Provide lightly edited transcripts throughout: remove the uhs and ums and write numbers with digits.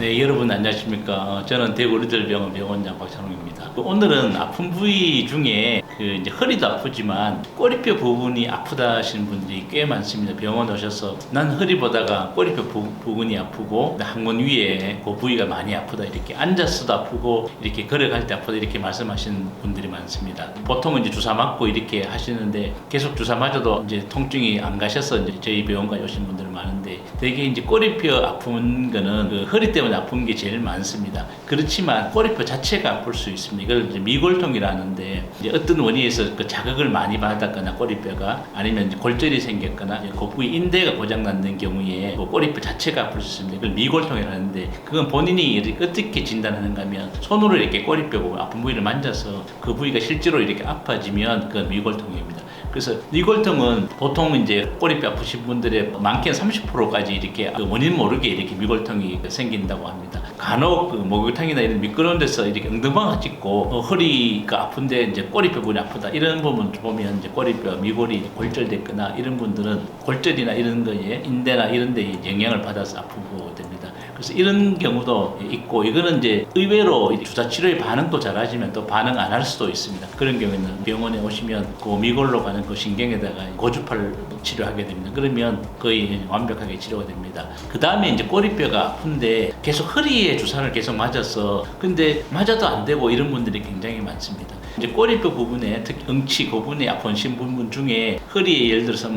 네, 여러분 안녕하십니까. 저는 대구 리들병원 병원장 박찬웅입니다. 오늘은 아픈 부위 중에 이제 허리도 아프지만 꼬리뼈 부분이 아프다 하시는 분들이 꽤 많습니다. 병원 오셔서 난 허리보다가 꼬리뼈 부분이 아프고 항문 위에 그 부위가 많이 아프다, 이렇게 앉았어도 아프고 이렇게 걸어갈 때 아프다, 이렇게 말씀하시는 분들이 많습니다. 보통은 이제 주사 맞고 이렇게 하시는데 계속 주사 맞아도 이제 통증이 안 가셔서 이제 저희 병원까지 오신 분들 많은데, 되게 이제 꼬리뼈 아픈 거는 그 허리 때문에 아픈 게 제일 많습니다. 그렇지만 꼬리뼈 자체가 아플 수 있습니다. 이걸 이제 미골통이라는데, 이제 어떤 원인에서 그 자극을 많이 받았거나 꼬리뼈가, 아니면 이제 골절이 생겼거나 그 부위 인대가 고장났는 경우에 그 꼬리뼈 자체가 아플 수 있습니다. 이걸 미골통이라는데, 그건 본인이 어떻게 진단하는가 하면 손으로 이렇게 꼬리뼈 부분 아픈 부위를 만져서 그 부위가 실제로 이렇게 아파지면 그건 미골통입니다. 그래서 미골통은 보통 이제 꼬리뼈 아프신 분들의 많게는 30%까지 이렇게 원인 모르게 이렇게 미골통이 생긴다고 합니다. 간혹 그 목욕탕이나 이런 미끄러운 데서 이렇게 엉덩방아 찍고 허리가 아픈데 이제 꼬리뼈 부분이 아프다, 이런 부분 보면 이제 꼬리뼈 미골이 골절됐거나 이런 분들은 골절이나 이런 거에 인대나 이런 데에 영향을 받아서 아프고 됩니다. 그래서 이런 경우도 있고, 이거는 이제 의외로 주사 치료의 반응도 잘하지만 또 반응 안 할 수도 있습니다. 그런 경우에는 병원에 오시면 그 미골로 가는 그 신경에다가 고주파를 치료하게 됩니다. 그러면 거의 완벽하게 치료가 됩니다. 그 다음에 이제 꼬리뼈가 아픈데 계속 허리에 주사를 계속 맞아서 근데 맞아도 안 되고 이런 분들이 굉장히 많습니다. 이제 꼬리뼈 부분에, 특히 응치 부분에 아프신 부분 중에 허리에 예를 들어서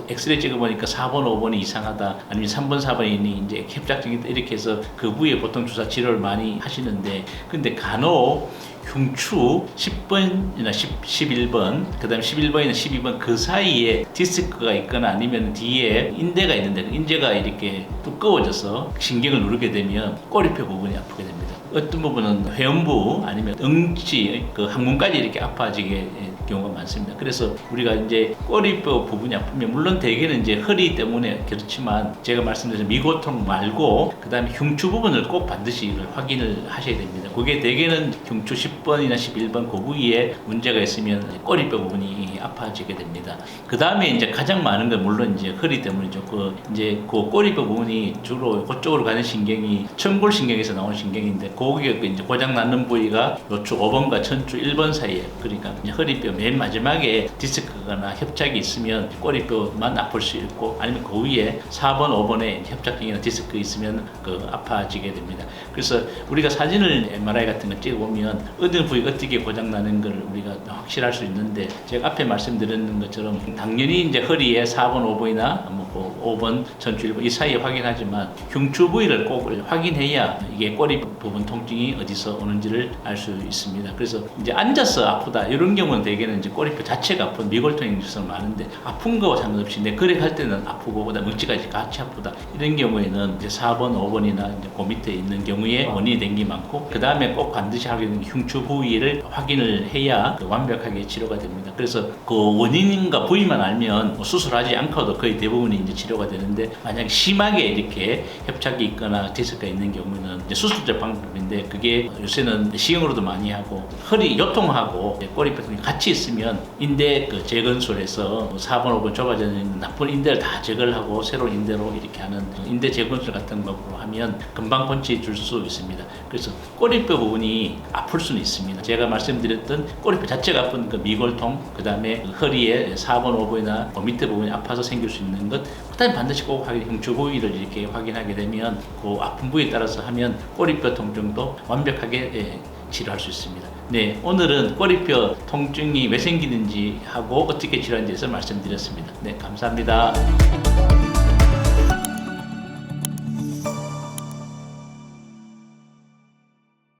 엑스레이 찍어보니까 4번, 5번이 이상하다, 아니면 3번, 4번이 이제 협착증이다, 이렇게 해서 그 부위에 보통 주사 치료를 많이 하시는데, 근데 간혹 흉추 10번이나 11번, 그 다음에 11번이나 12번 그 사이에 디스크가 있거나 아니면 뒤에 인대가 있는데 인대가 이렇게 두꺼워져서 신경을 누르게 되면 꼬리뼈 부분이 아프게 됩니다. 어떤 부분은 회음부 아니면 응치, 그 항문까지 이렇게 아파지게 경우가 많습니다. 그래서 우리가 이제 꼬리뼈 부분이 아프면 물론 대개는 이제 허리 때문에 그렇지만, 제가 말씀드린 미골통 말고 그 다음에 흉추 부분을 꼭 반드시 확인을 하셔야 됩니다. 그게 대개는 흉추 10번이나 11번 그 부위에 문제가 있으면 꼬리뼈 부분이 아파지게 됩니다. 그 다음에 이제 가장 많은 건 물론 이제 허리 때문이죠. 이제 그 꼬리뼈 부분이 주로 그쪽으로 가는 신경이 청골신경에서 나오는 신경인데, 거기에 이제 고장 나는 부위가 요추 5번과 천추 1번 사이에, 그러니까 이제 허리뼈 맨 마지막에 디스크거나 협착이 있으면 꼬리뼈만 아플 수 있고, 아니면 그 위에 4번, 5번에 협착증이나 디스크 있으면 아파지게 됩니다. 그래서 우리가 사진을 MRI 같은 거 찍어보면 어느 부위가 어떻게 고장나는 걸 우리가 확실할 수 있는데, 제가 앞에 말씀드렸는 것처럼 당연히 이제 허리에 4번, 5번이나 5번, 천추 1번 이 사이에 확인하지만 흉추 부위를 꼭 확인해야 이게 꼬리 부분 통증이 어디서 오는지를 알 수 있습니다. 그래서 이제 앉아서 아프다 이런 경우는 대개는 이제 꼬리뼈 자체가 아픈 미골통인 경우가 많은데, 아픈 거와 상관없이 내 걸어갈 때는 아프고 그다음 뭉치까지 같이 아프다, 이런 경우에는 이제 4번, 5번이나 이제 그 밑에 있는 경우에 원인이 된 게 많고, 그 다음에 꼭 반드시 하게 되는 흉추 부위를 확인을 해야 완벽하게 치료가 됩니다. 그래서 그 원인과 부위만 알면 수술하지 않고도 거의 대부분이 이제 치료가 되는데, 만약에 심하게 이렇게 협착이 있거나 디스크가 있는 경우는 이제 수술적 방법인데, 그게 요새는 시형으로도 많이 하고, 허리 요통하고 꼬리뼈통이 같이 있으면 인대 그 재건술에서 4번, 5번 좁아져 있는 나쁜 인대를 다 제거를 하고 새로운 인대로 이렇게 하는 인대 재건술 같은 방법으로 하면 금방 건치해 줄 수 있습니다. 그래서 꼬리뼈 부분이 아플 수는 있습니다. 제가 말씀드렸던 꼬리뼈 자체가 아픈 그 미골통, 그 다음에 허리에 4번, 5번이나 그 밑에 부분이 아파서 생길 수 있는 것, 그 다음에 반드시 꼭 흉추 부위를 이렇게 확인하게 되면 그 아픈 부위에 따라서 하면 꼬리뼈 통증도 완벽하게 치료할 수 있습니다. 네, 오늘은 꼬리뼈 통증이 왜 생기는지 하고 어떻게 치료하는지에 대해서 말씀드렸습니다. 네, 감사합니다.